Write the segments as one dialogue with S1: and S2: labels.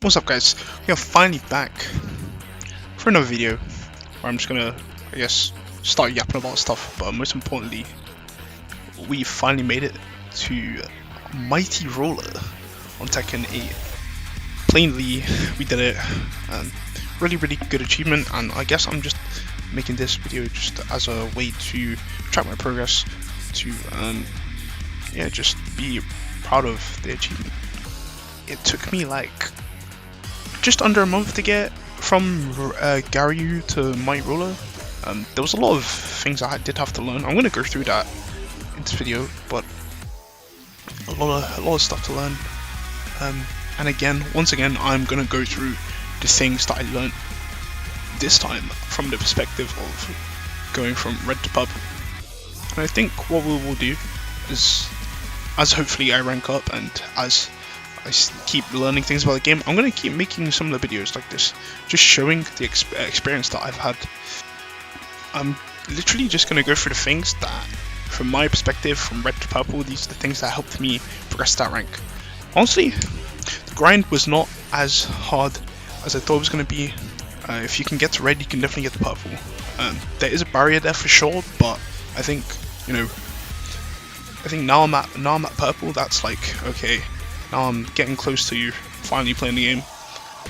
S1: What's up, guys? We are finally back for another video where I'm just gonna, I guess, start yapping about stuff, but most importantly, we finally made it to Mighty Roller on Tekken 8. Plainly, we did it. Really good achievement, and I guess I'm just making this video just as a way to track my progress, to yeah, just be proud of the achievement. It took me like just under a month to get from Garyu to Mighty Roller. There was a lot of things I did have to learn. I'm going to go through that in this video, but a lot of stuff to learn. And once again, I'm going to go through the things that I learned this time from the perspective of going from red to purple. And I think what we will do is, as hopefully I rank up and as I keep learning things about the game, I'm going to keep making some of the videos like this, just showing the experience that I've had. I'm literally just going to go through the things that, from my perspective, from red to purple, these are the things that helped me progress that rank. Honestly, the grind was not as hard as I thought it was going to be. If you can get to red, you can definitely get to purple. There is a barrier there for sure, but I think, now I'm at purple. That's like, okay, now I'm getting close to finally playing the game.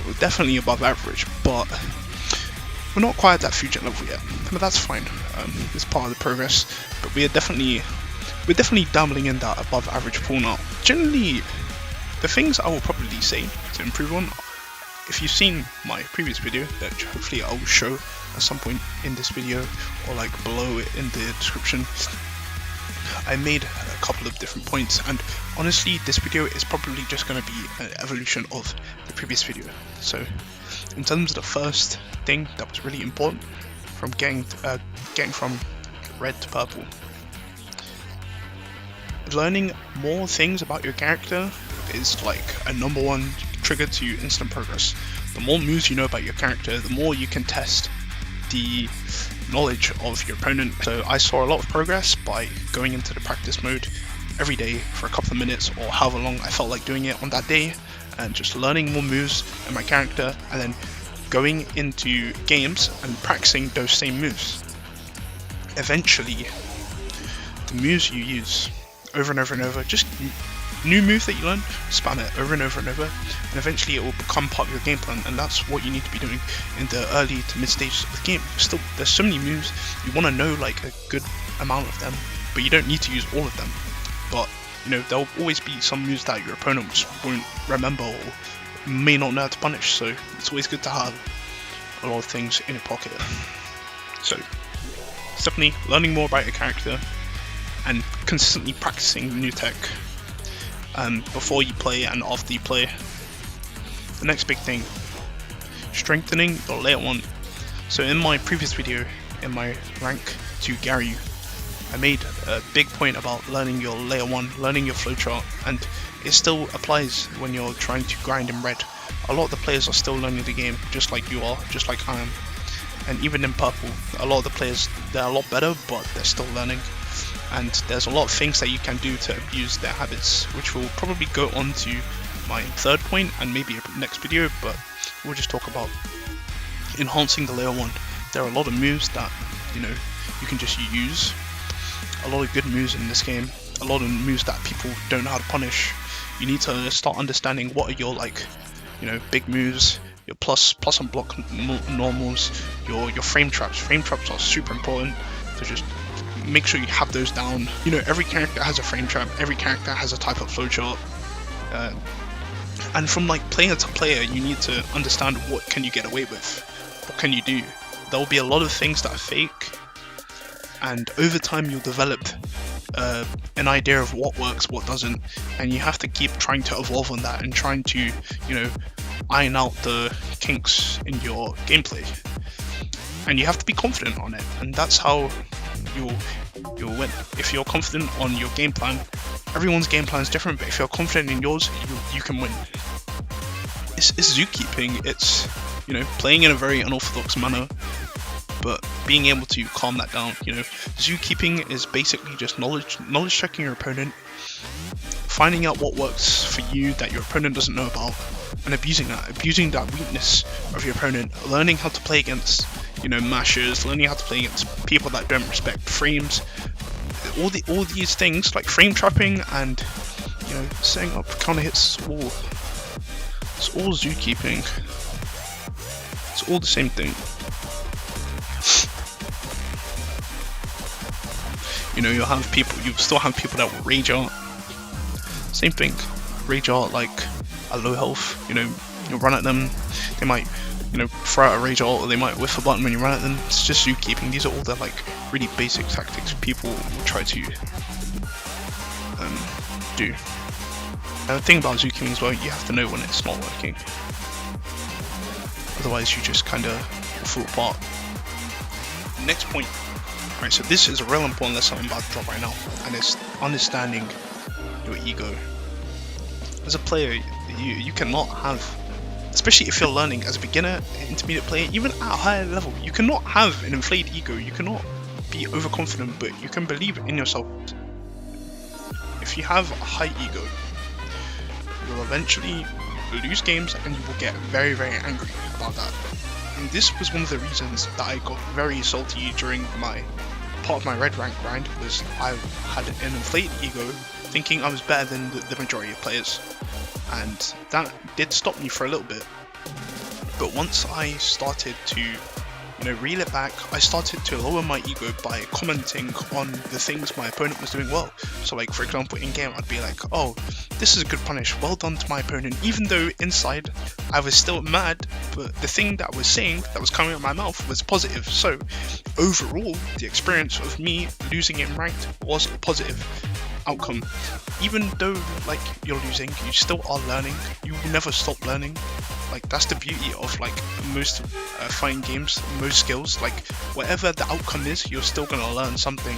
S1: We're definitely above average, but we're not quite at that future level yet. But that's fine. It's part of the progress. But we're definitely dabbling in that above average pool now. Generally, the things I will probably say to improve on, if you've seen my previous video, that hopefully I will show at some point in this video or like below it in the description, I made a couple of different points, and honestly this video is probably just going to be an evolution of the previous video. So in terms of the first thing that was really important from getting from red to purple, learning more things about your character is like a number one trigger to instant progress. The more moves you know about your character, the more you can test the knowledge of your opponent. So I saw a lot of progress by going into the practice mode every day for a couple of minutes or however long I felt like doing it on that day, and just learning more moves in my character, and then going into games and practicing those same moves. Eventually, the moves you use over and over and over, just new move that you learn, spam it over and over and over, and eventually it will become part of your game plan. And that's what you need to be doing in the early to mid stages of the game. Still, there's so many moves, you want to know like a good amount of them, but you don't need to use all of them. But there'll always be some moves that your opponent just won't remember or may not know how to punish, so it's always good to have a lot of things in your pocket. So it's definitely learning more about your character and consistently practicing new tech before you play and after you play. The next big thing, strengthening your layer 1. So in my previous video, in my rank to Garyu, I made a big point about learning your layer 1, learning your flowchart, and it still applies when you're trying to grind in red. A lot of the players are still learning the game, just like you are, just like I am. And even in purple, a lot of the players, they're a lot better, but they're still learning. And there's a lot of things that you can do to abuse their habits, which will probably go on to my third point and maybe a next video, but we'll just talk about enhancing the layer 1. There are a lot of moves that you can just use, a lot of good moves in this game, a lot of moves that people don't know how to punish. You need to start understanding what are your big moves, your plus and block normals, your frame traps. Frame traps are super important, so just make sure you have those down. Every character has a frame trap, every character has a type of flowchart, and from like player to player you need to understand what can you get away with, what can you do. There will be a lot of things that are fake, and over time you'll develop an idea of what works, what doesn't, and you have to keep trying to evolve on that and trying to iron out the kinks in your gameplay, and you have to be confident on it, and that's how you'll win. If you're confident on your game plan, everyone's game plan is different, but if you're confident in yours, you can win. It's zookeeping. It's playing in a very unorthodox manner, but being able to calm that down. Zookeeping is basically just knowledge checking your opponent, finding out what works for you that your opponent doesn't know about, and abusing that weakness of your opponent, learning how to play against, you know, mashers, learning how to play against people that don't respect frames, all these things like frame trapping and, you know, setting up counter hits. It's all zookeeping. It's all the same thing. You know, you'll still have people that will rage art. Same thing, rage art like a low health. You know, you'll run at them, they might, you know, throw out a rage art, or they might whiff a button when you run at them. It's just zookeeping. These are all the like really basic tactics people will try to do. The thing about zookeeping as well, you have to know when it's not working. Otherwise, you just kind of fall apart. Next point. Alright, so this is a real important lesson I'm about to drop right now, and it's understanding your ego. As a player, you cannot have, especially if you're learning as a beginner, intermediate player, even at a higher level, you cannot have an inflated ego. You cannot be overconfident, but you can believe in yourself. If you have a high ego, you will eventually lose games, and you will get very, very angry about that. And this was one of the reasons that I got very salty during part of my red rank grind, was I had an inflated ego, thinking I was better than the majority of players, and that did stop me for a little bit. But once I started to, you know, reel it back, I started to lower my ego by commenting on the things my opponent was doing well. So like, for example, in game I'd be like, oh, this is a good punish, well done to my opponent, even though inside I was still mad, but the thing that I was saying, that was coming out of my mouth, was positive. So overall, the experience of me losing in ranked was a positive outcome. Even though like you're losing, you still are learning. You will never stop learning. Like, that's the beauty of like most fighting games, most skills. Like, whatever the outcome is, you're still gonna learn something.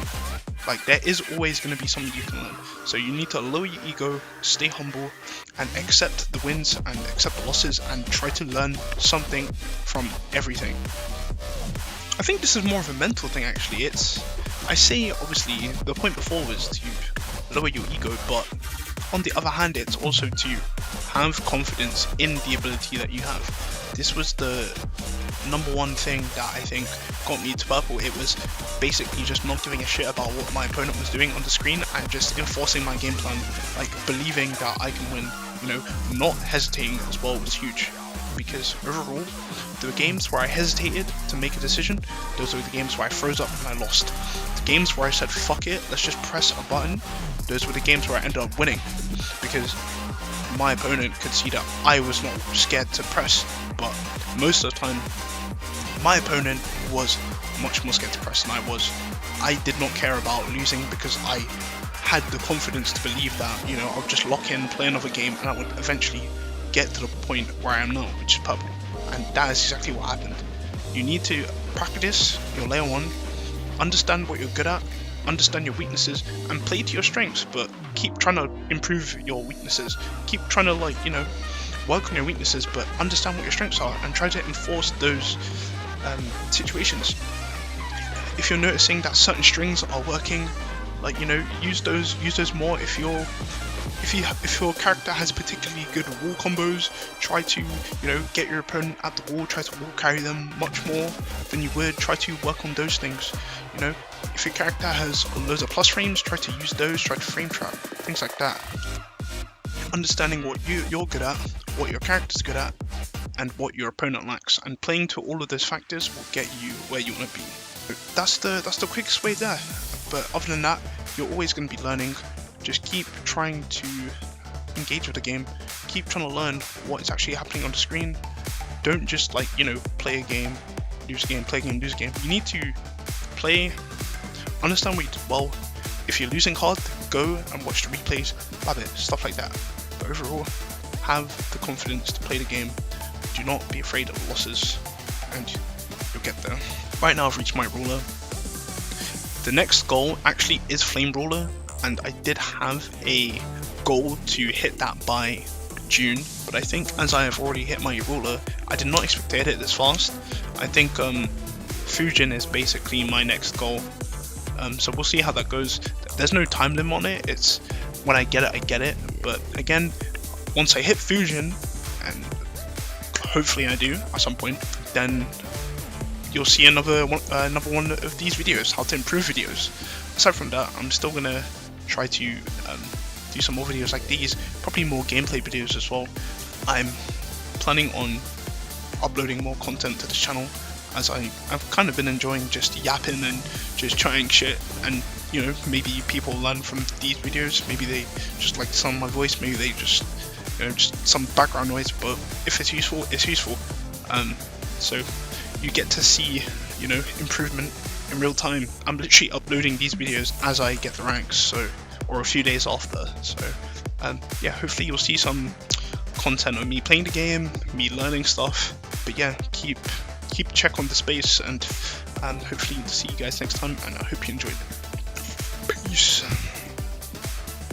S1: Like, there is always gonna be something you can learn. So you need to lower your ego, stay humble, and accept the wins and accept the losses, and try to learn something from everything. I think this is more of a mental thing actually. I say obviously the point before was to lower your ego, but on the other hand, it's also to have confidence in the ability that you have. This was the number one thing that I think got me to purple. It was basically just not giving a shit about what my opponent was doing on the screen and just enforcing my game plan, like believing that I can win, you know, not hesitating as well was huge. Because overall, the games where I hesitated to make a decision, those were the games where I froze up and I lost. The games where I said fuck it, let's just press a button, those were the games where I ended up winning. Because my opponent could see that I was not scared to press, but most of the time, my opponent was much more scared to press than I was. I did not care about losing because I had the confidence to believe that, you know, I'll just lock in, play another game, and I would eventually get to the point where I am now, which is purple. And that is exactly what happened. You need to practice your layer 1, understand what you're good at, understand your weaknesses, and play to your strengths, but keep trying to improve your weaknesses. Keep trying to, like, you know, work on your weaknesses, but understand what your strengths are and try to enforce those situations. If you're noticing that certain strings are working, like, you know, use those more. If your character has particularly good wall combos, try to, you know, get your opponent at the wall, try to wall carry them much more than you would, try to work on those things. You know, if your character has loads of plus frames, try to use those, try to frame trap, things like that. Understanding what you're good at, what your character's good at, and what your opponent lacks, and playing to all of those factors will get you where you want to be. That's the quickest way there. But other than that, you're always going to be learning. Just keep trying to engage with the game, keep trying to learn what is actually happening on the screen. Don't just, like, you know, play a game, lose a game, play a game, lose a game. You need to play, understand what you did well. If you're losing hard, go and watch the replays, stuff like that. But overall, have the confidence to play the game. Do not be afraid of losses, and you'll get there. Right now I've reached my ruler. The next goal actually is Flame Ruler, and I did have a goal to hit that by June, but I think as I have already hit my ruler, I did not expect to hit it this fast. I think Fujin is basically my next goal, so we'll see how that goes. There's no time limit on it, it's when I get it, but again, once I hit Fujin, and hopefully I do at some point, then you'll see another one of these videos, how to improve videos. Aside from that, I'm still gonna try to do some more videos like these, probably more gameplay videos as well. I'm planning on uploading more content to this channel, as I've kind of been enjoying just yapping and just trying shit, and you know, maybe people learn from these videos, maybe they just like the sound of my voice, maybe they just, you know, just some background noise, but if it's useful, it's useful. So you get to see, you know, improvement in real time. I'm literally uploading these videos as I get the ranks, so, or a few days after. So yeah, hopefully you'll see some content of me playing the game, me learning stuff. But yeah, keep check on the space, and hopefully to see you guys next time, and I hope you enjoyed it. Peace.